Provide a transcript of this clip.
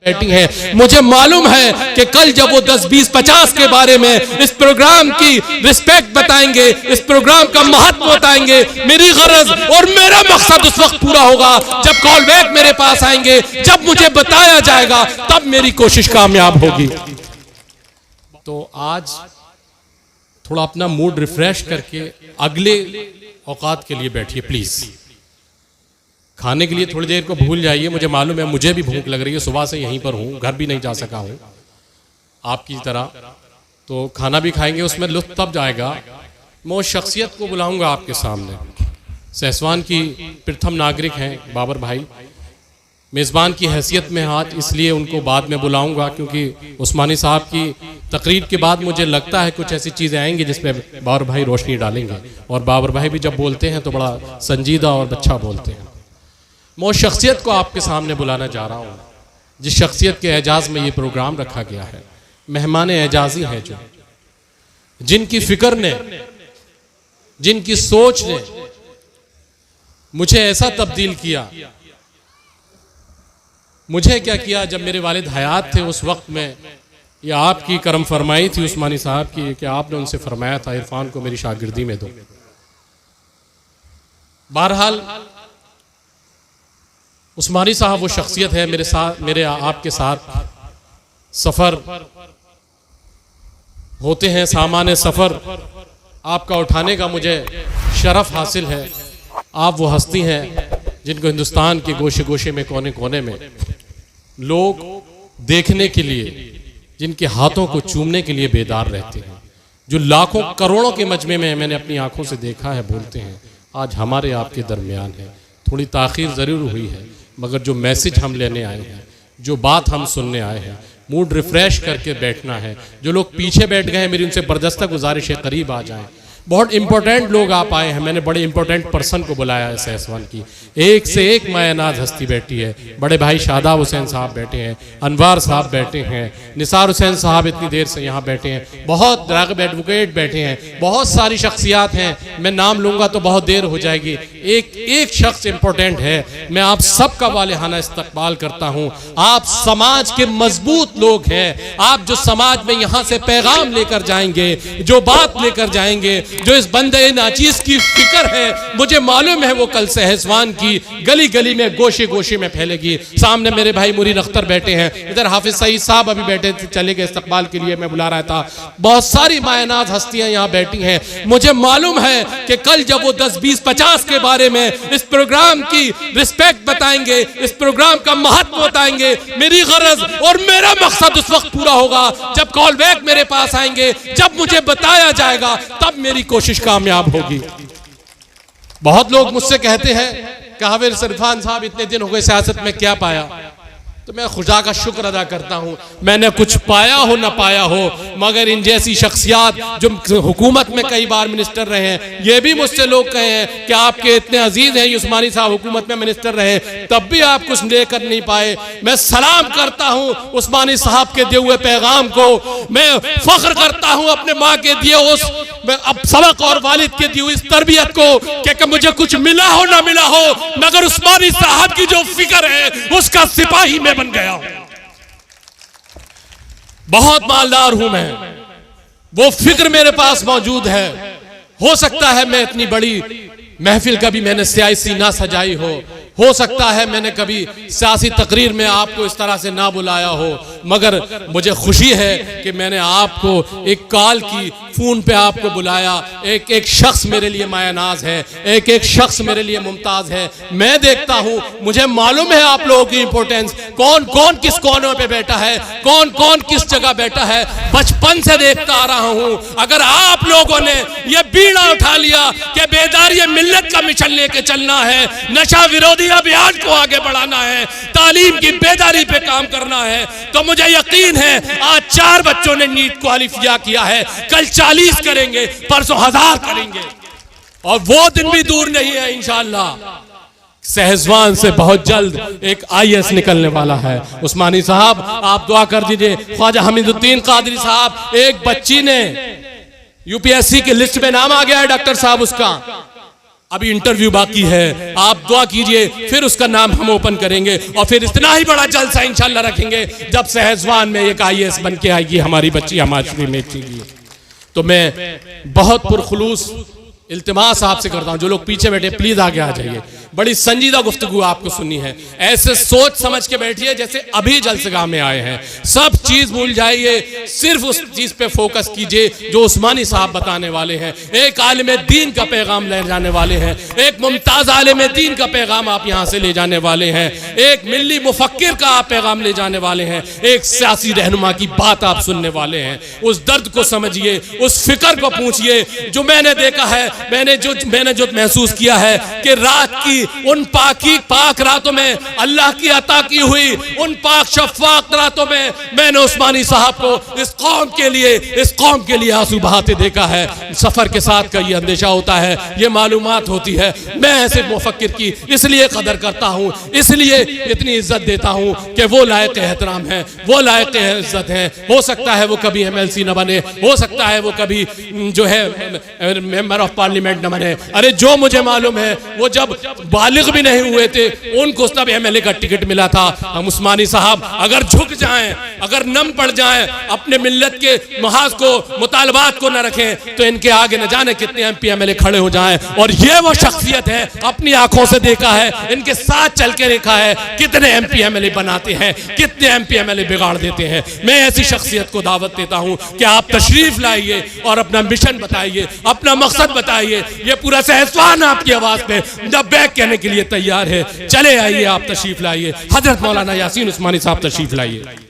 बैठी हैं। मुझे मालूम है कि कल जब वो 10, 20, 50 के बारे में इस प्रोग्राम की रिस्पेक्ट बताएंगे, इस प्रोग्राम का महत्व बताएंगे, मेरी गरज और मेरा मकसद उस वक्त पूरा होगा जब कॉल बैक मेरे पास आएंगे, जब मुझे बताया जाएगा, तब मेरी कोशिश कामयाब होगी। तो आज थोड़ा अपना मूड रिफ्रेश करके अगले औकात के लिए बैठिए प्लीज। खाने के लिए थोड़ी देर को भूल जाइए। मुझे मालूम है, मुझे भी भूख लग रही है, सुबह से यहीं पर हूँ, घर भी नहीं जा सका हूँ आपकी तरह। तो खाना भी खाएंगे, उसमें लुत्फ तब जाएगा। मैं उस शख्सियत को बुलाऊंगा आपके सामने। सहसवान की प्रथम नागरिक हैं बाबर भाई, मेज़बान की हैसियत में आज इसलिए उनको बाद में बुलाऊंगा क्योंकि उस्मानी साहब की तकरीर के बाद मुझे लगता है कुछ ऐसी चीज़ें आएंगी जिस पे बाबर भाई रोशनी डालेंगे। और बाबर भाई भी जब बोलते हैं तो बड़ा संजीदा और अच्छा बोलते हैं। मैं उस शख्सियत को आपके सामने बुलाना चाह रहा हूँ जिस शख्सियत के एजाज़ में ये प्रोग्राम रखा गया है। मेहमान एजाज़ी हैं जो, जिनकी फिक्र ने, जिनकी सोच ने मुझे ऐसा तब्दील किया। मुझे क्या किया, जब मेरे वालिद हयात थे उस वक्त में ये आपकी करम फरमाई थी उस्मानी साहब की कि आपने उनसे फरमाया था इरफान को मेरी शागिर्दी में दो। बहरहाल उस्मानी साहब वो शख्सियत है मेरे साथ, मेरे आपके साथ सफ़र होते हैं, सामान सफ़र आपका उठाने का मुझे शरफ हासिल है। आप वो हस्ती हैं जिनको हिंदुस्तान के गोशे गोशे में, कोने कोने में लोग देखने के लिए, जिनके हाथों को चूमने के लिए बेदार रहते हैं, जो लाखों करोड़ों के मजमे में मैंने अपनी आंखों से देखा है, बोलते हैं, आज हमारे आपके दरमियान है। थोड़ी ताख़ीर ज़रूर हुई है, मगर जो मैसेज हम लेने आए हैं, जो बात हम सुनने आए हैं, मूड रिफ्रेश करके बैठना है। जो लोग पीछे बैठ गए हैं, मेरी उनसे बर्दस्ता गुजारिश है करीब आ जाएं। बहुत इंपॉर्टेंट लोग आप आए हैं, मैंने बड़े इंपॉर्टेंट पर्सन को बुलाया है सहसवान की। एक से एक मायनाज हस्ती बैठी है। बड़े भाई शादाब हुसैन साहब बैठे हैं, अनवार साहब बैठे हैं, निसार हुसैन साहब इतनी देर से यहाँ बैठे हैं, बहुत राग़िब एडवोकेट बैठे हैं, बहुत सारी शख्सियात हैं। मैं नाम लूँगा तो बहुत देर हो जाएगी। एक एक शख्स इंपॉर्टेंट है। मैं आप सबका वालिहाना इस्तकबाल करता हूँ। आप समाज के मजबूत लोग हैं। आप जो समाज में यहाँ से पैगाम लेकर जाएंगे, जो बात लेकर जाएंगे, जो इस बंदे नाचीज की फिक्र है, मुझे मालूम है वो कल सहसवान की गली गली में, गोशे गोशे में फैलेगी। सामने मेरे भाई मुरीन अख्तर बैठे हैं, इधर हाफिज सईद साहब अभी बैठे थे, चले गए इस्तकबाल के लिए, मैं बुला रहा था। बहुत सारी मायनाज हस्तियां यहाँ बैठी हैं। मुझे मालूम है कि कल जब वो 10, 20, 50 के बारे में इस प्रोग्राम की रिस्पेक्ट बताएंगे, इस प्रोग्राम का महत्व बताएंगे, मेरी गरज और मेरा मकसद उस वक्त पूरा होगा जब कॉल बैक मेरे पास आएंगे, जब मुझे बताया जाएगा, तब मेरी कोशिश कामयाब होगी। बहुत लोग मुझसे कहते हैं कि हाफिज इरफान साहब इतने दिन हो गए सियासत में, क्या पाया? तो मैं खुदा का शुक्र अदा करता हूँ, मैंने कुछ पाया हो ना पाया हो, मगर इन जैसी शख्सियात जो हुकूमत में कई बार मिनिस्टर रहे हैं, ये भी मुझसे लोग कहे हैं कि आपके इतने अजीज हैं उस्मानी साहब, हुकूमत में मिनिस्टर रहे, तब भी आप कुछ लेकर नहीं पाए। मैं सलाम करता हूँ उस्मानी साहब के दिए हुए पैगाम को। मैं फख्र करता हूँ अपने माँ के दिए उस अब सबक और वालिद के दी हुई इस तरबियत को कि मुझे कुछ मिला हो ना मिला हो, मगर उस्मानी साहब की जो फिक्र है उसका सिपाही में बन गया। बहुत मालदार हूं मैं, वो फिक्र मेरे पास मौजूद है। हो सकता है मैं इतनी बड़ी महफिल कभी मैंने सियासी ना सजाई हो सकता है मैंने कभी सियासी तकरीर में आपको इस तरह से ना बुलाया हो, मगर मुझे खुशी है कि मैंने आपको एक कॉल की, फोन पे आपको बुलाया। एक एक शख्स मेरे लिए मायनाज है, एक एक शख्स मेरे लिए मुमताज है। मैं देखता हूँ, मुझे मालूम है आप लोगों की इंपॉर्टेंस, कौन कौन किस कोने पे बैठा है, कौन कौन किस जगह बैठा है, बचपन से देखता आ रहा हूँ। अगर आप लोगों ने ये बीड़ा उठा लिया कि बेदारी मिल्लत का मिशन लेके चलना है, नशा विरोधी अभियान को आगे बढ़ाना है, तालीम की बेदारी पे काम करना है, तो मुझे यकीन है आज 4 बच्चों ने नीट क्वालिफाई किया है, कल 40 करेंगे, परसों 1000 करेंगे, और वो दिन भी दूर नहीं है इंशाअल्लाह। सहसवान से बहुत जल्द एक IAS निकलने वाला है। उस्मानी साहब आप दुआ कर दीजिए। ख्वाजा हमीदुद्दीन कादरी साहब, एक बच्ची ने UPSC की लिस्ट में नाम आ गया है डॉक्टर साहब उसका, अभी इंटरव्यू बाकी है, आप दुआ कीजिए, फिर उसका नाम हम ओपन करेंगे और फिर इतना ही बड़ा जलसा इंशाल्लाह रखेंगे जब सहजवान में एक IAS बन के आएगी हमारी बच्ची हमारी मेथी की। तो मैं बहुत पुरखुलूस इल्तिमास आपसे करता हूं, जो लोग पीछे बैठे प्लीज आगे आ जाइए। बड़ी संजीदा गुफ्तगू आपको सुननी है, ऐसे सोच समझ के बैठिए जैसे अभी जलसगाह में आए हैं। सब चीज भूल जाइए, सिर्फ उस चीज पे फोकस कीजिए जो उस्मानी साहब बताने वाले हैं। एक आलिम दीन का पैगाम ले जाने वाले हैं, एक मुमताज आलिम दीन का पैगाम आप यहाँ से ले जाने वाले हैं, एक मिल्ली मुफक्किर का आप पैगाम ले जाने वाले हैं, एक सियासी रहनुमा की बात आप सुनने वाले हैं। उस दर्द को समझिए, उस फिक्र को पूछिए जो मैंने देखा है, मैंने जो महसूस किया है कि रात की उन पाक रातों में अल्लाह की अता की हुई उन पाक शफ़ाक़ रातों में मैंने उस्मानी साहब को इस कौम के लिए आंसू बहाते देखा है। सफर के साथ का ये अंदेशा होता है, ये मालूमात होती है। मैं ऐसे मुफक्किर की इसलिए कदर करता हूँ, इसलिए इतनी इज्जत देता हूँ कि वो लायक एहतराम है, वो लायक इज्जत है। हो सकता है वो कभी MLC न बने, हो सकता है वो कभी जो है मेंबर ऑफ पार्लियामेंट न बने। अरे जो मुझे मालूम है, वो जब बालिग भी नहीं हुए थे उनको तब MLA का टिकट मिला था। हम उस्मानी साहब अगर झुक जाएं, अगर नम पड़ जाएं, अपने मिल्लत के महाज को मुतालबात को न रखें, तो इनके आगे न जाने कितने MP MLA खड़े हो जाएं। और ये वो शख्सियत है, अपनी आंखों से देखा है, इनके साथ चल के देखा है कितने MP MLA बनाते हैं, कितने MP MLA बिगाड़ देते हैं। मैं ऐसी शख्सियत को दावत देता हूं कि आप तशरीफ लाइए और अपना मिशन बताइए, अपना मकसद बताइए। ये पूरा सहजवान आपकी आवाज पे बैक कहने के लिए तैयार है। चले आइए, आप तशरीफ लाइए। हजरत मौलाना यासीन उस्मानी साहब तशरीफ लाइए।